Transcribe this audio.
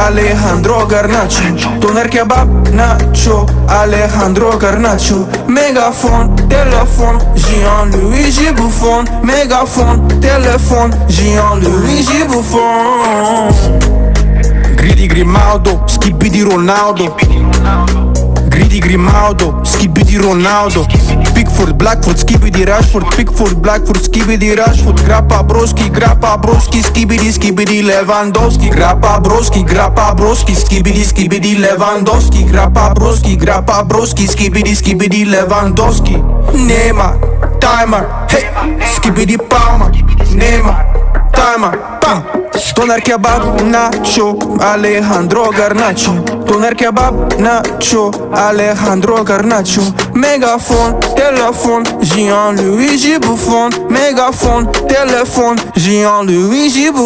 Alejandro Garnacho. Doner kebab, nacho, Alejandro Garnacho. Mégaphone, téléphone, Jean-Louis Bouffon. Mégaphone, téléphone, Jean-Louis Bouffon. Gridi Grimaldo, skibidi Ronaldo. Gridi Grimaldo, skibidi Ronaldo. Pickford, Blackford, skibidi Rashford. Pickford, Blackford, skibidi Rashford. Grappa broski, skibidi Lewandowski. Grappa broski, skibidi Lewandowski. Grappa broski, skibidi Lewandowski. Neymar, timer, hey, skibidi Palmer. Neymar, timer, pam. Doner kebab, nacho, Alejandro Garnacho. Doner kebab, nacho, Alejandro Garnacho. Mégaphone, téléphone, Jean-Louis Bouffon. Mégaphone, téléphone, Jean-Louis Bouffon.